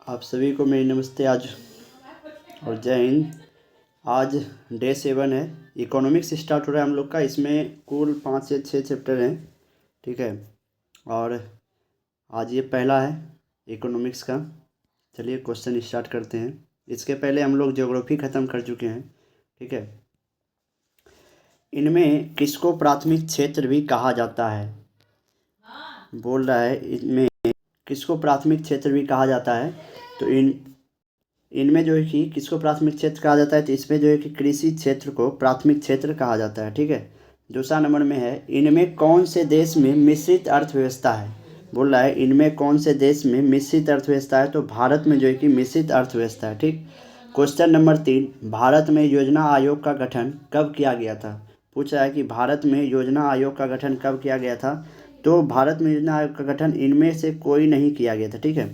आप सभी को मेरी नमस्ते आज और जय हिंद। आज डे 7 है, इकोनॉमिक्स स्टार्ट हो रहा है हम लोग का। इसमें कुल 5 से 6 चैप्टर हैं, ठीक है। और आज ये पहला है इकोनॉमिक्स का। चलिए क्वेश्चन स्टार्ट करते हैं। इसके पहले हम लोग ज्योग्राफी ख़त्म कर चुके हैं, ठीक है। इनमें किसको प्राथमिक क्षेत्र भी कहा जाता है? बोल रहा है इनमें किसको प्राथमिक क्षेत्र भी कहा जाता है। तो इनमें जो है कि किसको प्राथमिक क्षेत्र कहा जाता है, तो इसमें जो है कि कृषि क्षेत्र को प्राथमिक क्षेत्र कहा जाता है, ठीक है। दूसरा नंबर में है, इनमें कौन से देश में मिश्रित अर्थव्यवस्था है? बोल रहा है इनमें कौन से देश में मिश्रित अर्थव्यवस्था है, तो भारत में जो है कि मिश्रित अर्थव्यवस्था है, ठीक। क्वेश्चन नंबर 3, भारत में योजना आयोग का गठन कब किया गया था? पूछ रहा है कि भारत में योजना आयोग का गठन कब किया गया था। तो भारत में योजना आयोग का गठन इनमें से कोई नहीं किया गया था, ठीक है।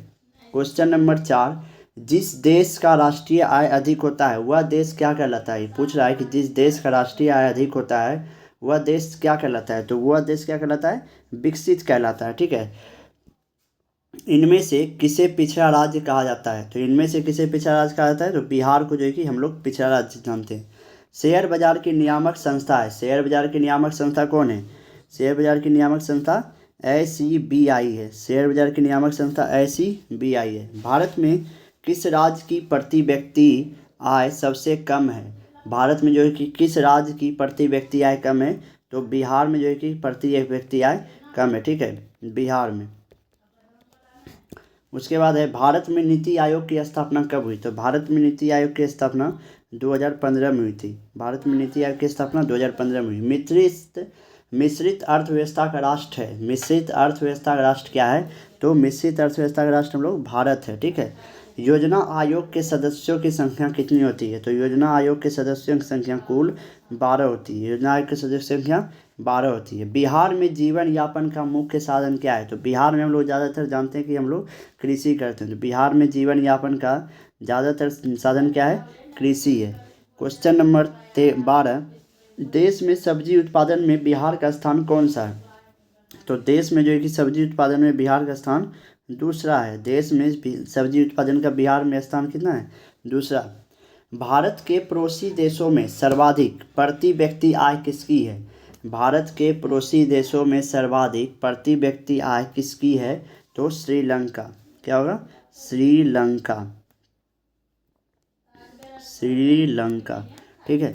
क्वेश्चन नंबर 4, जिस देश का राष्ट्रीय आय अधिक होता है वह देश क्या कहलाता है? पूछ रहा है कि जिस देश का राष्ट्रीय आय अधिक होता है वह देश क्या कहलाता है, तो वह देश क्या कहलाता है? विकसित कहलाता है, ठीक है। इनमें से किसे पिछड़ा राज्य कहा जाता है? तो इनमें से किसे पिछड़ा राज्य कहा जाता है, तो बिहार को जो है कि हम लोग पिछड़ा राज्य जानते हैं। शेयर बाजार की नियामक संस्था है, शेयर बाजार की नियामक संस्था कौन है? शेयर बाजार की नियामक संस्था SEBI है। शेयर बाजार की नियामक संस्था SEBI है। भारत में किस राज्य की प्रति व्यक्ति आय सबसे कम है? भारत में जो है कि किस राज्य की प्रति व्यक्ति आय कम है, तो बिहार में जो है कि प्रति एक व्यक्ति आय कम है, ठीक है, बिहार में। उसके बाद है, भारत में नीति आयोग की स्थापना कब हुई? तो भारत में नीति आयोग की स्थापना 2015 में हुई थी। भारत में नीति आयोग की स्थापना 2015 में हुई। मिश्रित अर्थव्यवस्था का राष्ट्र है, मिश्रित अर्थव्यवस्था का राष्ट्र क्या है? तो मिश्रित अर्थव्यवस्था का राष्ट्र हम लोग भारत है, ठीक है। योजना आयोग के सदस्यों की संख्या कितनी होती है? तो योजना आयोग के सदस्यों की संख्या कुल 12 होती है। योजना आयोग के सदस्यों की संख्या 12 होती है। बिहार में जीवन यापन का मुख्य साधन क्या है? तो बिहार में हम लोग ज़्यादातर जानते हैं कि हम लोग कृषि करते हैं। तो बिहार में जीवन यापन का ज़्यादातर साधन क्या है? कृषि है। क्वेश्चन नंबर 12, देश में सब्जी उत्पादन में बिहार का स्थान कौन सा है? तो देश में जो है कि सब्जी उत्पादन में बिहार का स्थान दूसरा है। देश में सब्जी उत्पादन का बिहार में स्थान कितना है? दूसरा। भारत के पड़ोसी देशों में सर्वाधिक प्रति व्यक्ति आय किसकी है? भारत के पड़ोसी देशों में सर्वाधिक प्रति व्यक्ति आय किसकी है? तो श्रीलंका। क्या होगा? श्रीलंका, श्रीलंका, ठीक है।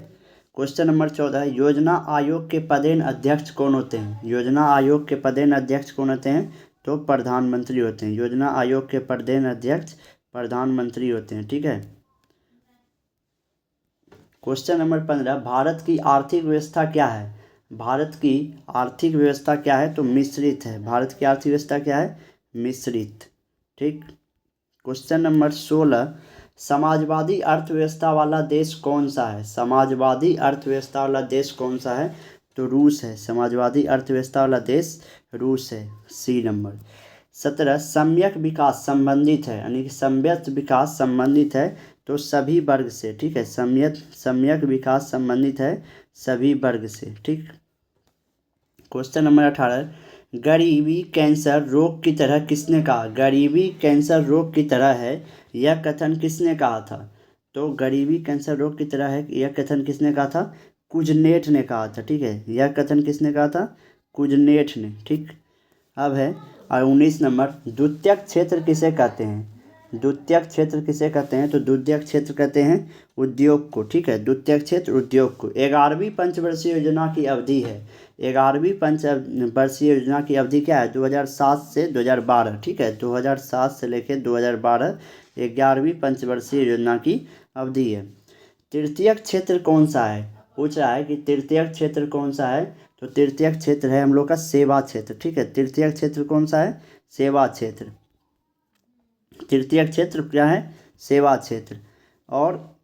क्वेश्चन नंबर 14, योजना आयोग के पदेन अध्यक्ष कौन होते हैं? योजना आयोग के पदेन अध्यक्ष कौन होते हैं? तो प्रधानमंत्री होते हैं। योजना आयोग के पदेन अध्यक्ष प्रधानमंत्री होते हैं, ठीक है। क्वेश्चन नंबर 15, भारत की आर्थिक व्यवस्था क्या है? भारत की आर्थिक व्यवस्था क्या है? तो मिश्रित है। भारत की आर्थिक व्यवस्था क्या है? मिश्रित, ठीक। क्वेश्चन नंबर 16, समाजवादी अर्थव्यवस्था वाला देश कौन सा है? समाजवादी अर्थव्यवस्था वाला देश कौन सा है? तो रूस है। समाजवादी अर्थव्यवस्था वाला देश रूस है, सी नंबर। 17, सम्यक विकास संबंधित है, यानी कि सम्यक विकास संबंधित है तो सभी वर्ग से, ठीक है। सम्यक विकास संबंधित है सभी वर्ग से, ठीक। क्वेश्चन नंबर 18, गरीबी कैंसर रोग की तरह किसने कहा? गरीबी कैंसर रोग की तरह है, यह कथन किसने कहा था? तो गरीबी कैंसर रोग की तरह है, यह कथन किसने कहा था? कुजनेट ने कहा था, ठीक है। यह कथन किसने कहा था? कुजनेट ने, ठीक। अब है और 19 नंबर, द्वितीयक क्षेत्र किसे कहते हैं? द्वितीयक क्षेत्र किसे कहते हैं? तो द्वितीयक क्षेत्र कहते हैं उद्योग को, ठीक है। द्वितीयक क्षेत्र उद्योग को। 11वीं पंचवर्षीय योजना की अवधि है, 11वीं पंचवर्षीय योजना की अवधि क्या है? 2007 से 2012, ठीक है। 2007 से लेकर 2012 11वीं पंचवर्षीय योजना की अवधि है। तृतीयक क्षेत्र कौन सा है? पूछ रहा है कि तृतीयक क्षेत्र कौन सा है? तो तृतीयक क्षेत्र है हम लोग का सेवा क्षेत्र, ठीक है। तृतीयक क्षेत्र कौन सा है? सेवा क्षेत्र। तृतीयक क्षेत्र क्या है? सेवा क्षेत्र। और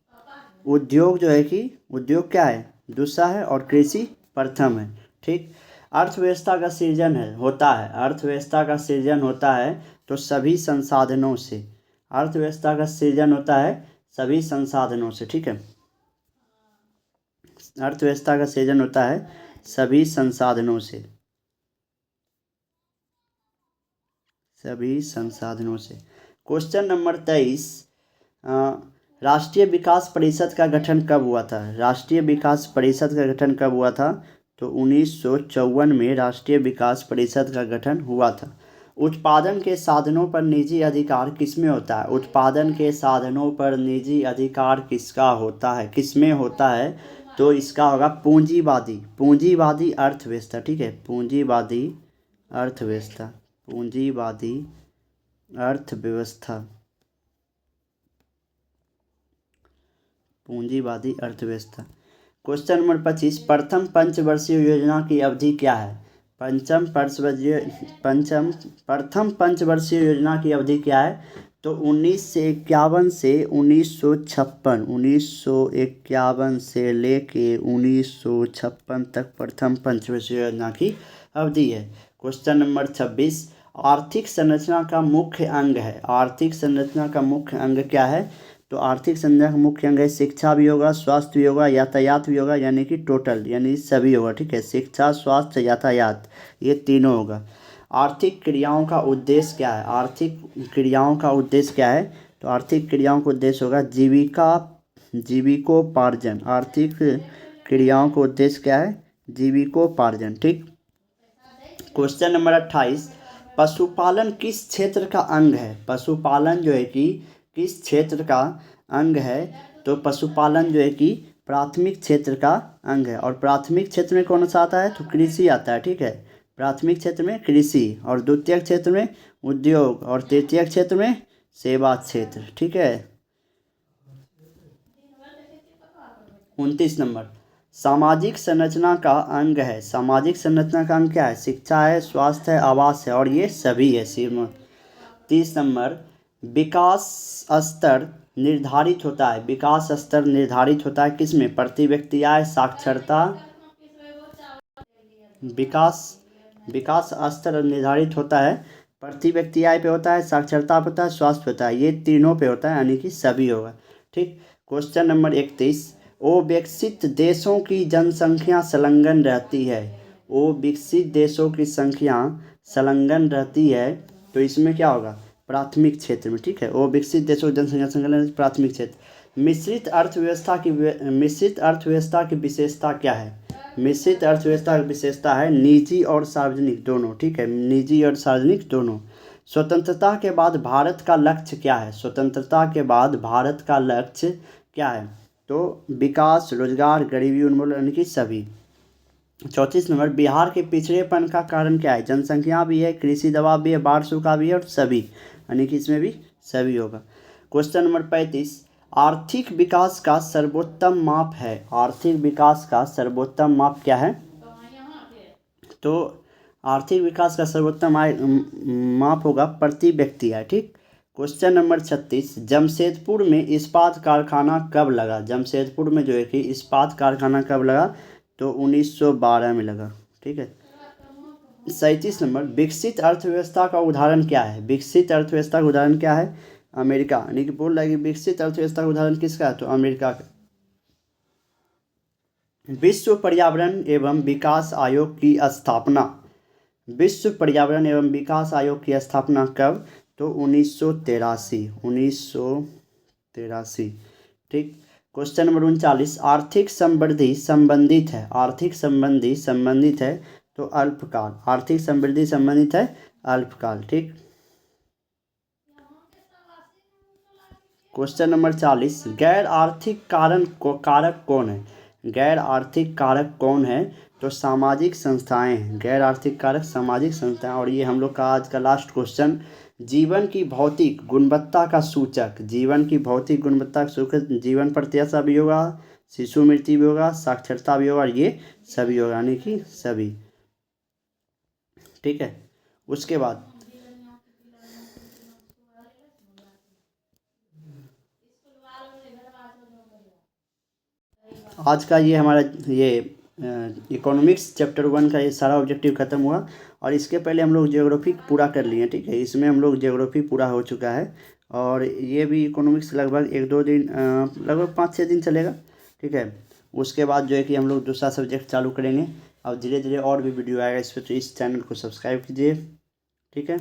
उद्योग जो है कि उद्योग क्या है? दूसरा है और कृषि प्रथम है, ठीक। अर्थव्यवस्था का सृजन होता है, अर्थव्यवस्था का सृजन होता है तो सभी संसाधनों से, अर्थव्यवस्था का सृजन होता है सभी संसाधनों से, ठीक है। अर्थव्यवस्था का सृजन होता है सभी संसाधनों से, सभी संसाधनों से। क्वेश्चन नंबर 23, राष्ट्रीय विकास परिषद का गठन कब हुआ था? राष्ट्रीय विकास परिषद का गठन कब हुआ था? तो 1954 में राष्ट्रीय विकास परिषद का गठन हुआ था। उत्पादन के साधनों पर निजी अधिकार किसमें होता है? उत्पादन के साधनों पर निजी अधिकार किसका होता है, किसमें होता है? तो इसका होगा पूंजीवादी अर्थव्यवस्था। ठीक है, पूंजीवादी अर्थव्यवस्था, पूंजीवादी अर्थव्यवस्था, पूंजीवादी अर्थव्यवस्था। क्वेश्चन नंबर 25, प्रथम पंचवर्षीय योजना की अवधि क्या है? प्रथम पंचवर्षीय योजना की अवधि क्या है? तो 1951 से 1956, 1951 से लेके 1956 तक प्रथम पंचवर्षीय योजना की अवधि है। क्वेश्चन नंबर 26, आर्थिक संरचना का मुख्य अंग है। आर्थिक संरचना का मुख्य अंग क्या है? तो आर्थिक संरचना का मुख्य अंग है शिक्षा भी होगा, स्वास्थ्य भी होगा, यातायात भी होगा, यानी कि टोटल, यानी सभी होगा। ठीक है, शिक्षा, स्वास्थ्य, यातायात, ये तीनों होगा। आर्थिक क्रियाओं का उद्देश्य क्या है? आर्थिक क्रियाओं का उद्देश्य क्या है? तो आर्थिक क्रियाओं का उद्देश्य होगा जीविकोपार्जन। आर्थिक क्रियाओं का उद्देश्य क्या है? जीविकोपार्जन। ठीक। क्वेश्चन नंबर 28, पशुपालन किस क्षेत्र का अंग है? पशुपालन जो है कि किस क्षेत्र का अंग है? तो पशुपालन जो है कि प्राथमिक क्षेत्र का अंग है। और प्राथमिक क्षेत्र में कौन सा आता है? तो कृषि आता है। ठीक है, प्राथमिक क्षेत्र में कृषि, और द्वितीय क्षेत्र में उद्योग, और तृतीय क्षेत्र में सेवा क्षेत्र। ठीक है। 29 नंबर, सामाजिक संरचना का अंग है। सामाजिक संरचना का अंग क्या है? शिक्षा है, स्वास्थ्य है, आवास है, और ये सभी है सिर्फ। 30 नंबर, विकास स्तर निर्धारित होता है। विकास स्तर निर्धारित होता है किसमें? प्रति व्यक्ति आय, साक्षरता। विकास स्तर निर्धारित होता है प्रति व्यक्ति आय पे होता है, साक्षरता पे होता है, स्वास्थ्य होता है, ये तीनों पे होता है, यानी कि सभी होगा। ठीक। क्वेश्चन नंबर 31, ओ विकसित देशों की जनसंख्या संलग्न रहती है। ओ विकसित देशों की संख्या संलग्न रहती है, तो इसमें क्या होगा? प्राथमिक क्षेत्र में। ठीक है, ओ विकसित देशों की जनसंख्या संलग्न प्राथमिक क्षेत्र। मिश्रित अर्थव्यवस्था की विशेषता क्या है? मिश्रित अर्थव्यवस्था की विशेषता है निजी और सार्वजनिक दोनों। ठीक है, निजी और सार्वजनिक दोनों। स्वतंत्रता के बाद भारत का लक्ष्य क्या है? स्वतंत्रता के बाद भारत का लक्ष्य क्या है? तो विकास, रोजगार, गरीबी उन्मूलन, यानी कि सभी। 34 नंबर, बिहार के पिछड़ेपन का कारण क्या है? जनसंख्या भी है, कृषि दबाव भी है, बाढ़ सूखा भी है, और सभी, यानी कि इसमें भी सभी होगा। क्वेश्चन नंबर 35, आर्थिक विकास का सर्वोत्तम माप है। आर्थिक विकास का सर्वोत्तम माप क्या है? तो आर्थिक विकास का सर्वोत्तम माप होगा प्रति व्यक्ति आय। ठीक। क्वेश्चन नंबर 36, जमशेदपुर में इस्पात कारखाना कब लगा? जमशेदपुर में जो है कि इस्पात कारखाना कब लगा? तो 1912 में लगा। ठीक है। 37 नंबर, विकसित अर्थव्यवस्था का उदाहरण क्या है? विकसित अर्थव्यवस्था का उदाहरण क्या है? अमेरिका, यानी कि बोल रहा है कि विकसित अर्थव्यवस्था का उदाहरण किसका है? तो अमेरिका का। विश्व पर्यावरण एवं विकास आयोग की स्थापना, विश्व पर्यावरण एवं विकास आयोग की स्थापना कब? तो 1983, 1983। ठीक। क्वेश्चन नंबर 39, आर्थिक समृद्धि संबंधित है। आर्थिक संबंधी संबंधित है तो अल्पकाल। आर्थिक समृद्धि संबंधित है अल्पकाल। ठीक। क्वेश्चन नंबर 40, गैर आर्थिक कारक कौन है? गैर आर्थिक कारक कौन है? तो सामाजिक संस्थाएं हैं। गैर आर्थिक कारक सामाजिक संस्थाएं। और ये हम लोग का आज का लास्ट क्वेश्चन, जीवन की भौतिक गुणवत्ता का सूचक। जीवन की भौतिक गुणवत्ता का सूचक जीवन प्रत्याशा भी होगा, शिशु मृत्यु भी होगा, साक्षरता भी होगा, और ये सभी होगा, यानी कि सभी। ठीक है। उसके बाद आज का ये हमारा ये इकोनॉमिक्स चैप्टर 1 का ये सारा ऑब्जेक्टिव खत्म हुआ। और इसके पहले हम लोग ज्योग्राफी पूरा कर लिए। ठीक है, इसमें हम लोग ज्योग्राफी पूरा हो चुका है। और ये भी इकोनॉमिक्स लगभग 1-2 दिन, लगभग 5-6 दिन चलेगा। ठीक है। उसके बाद जो है कि हम लोग दूसरा सब्जेक्ट चालू करेंगे। अब धीरे धीरे और भी वीडियो आएगा इस पर, तो इस चैनल को सब्सक्राइब कीजिए। ठीक है।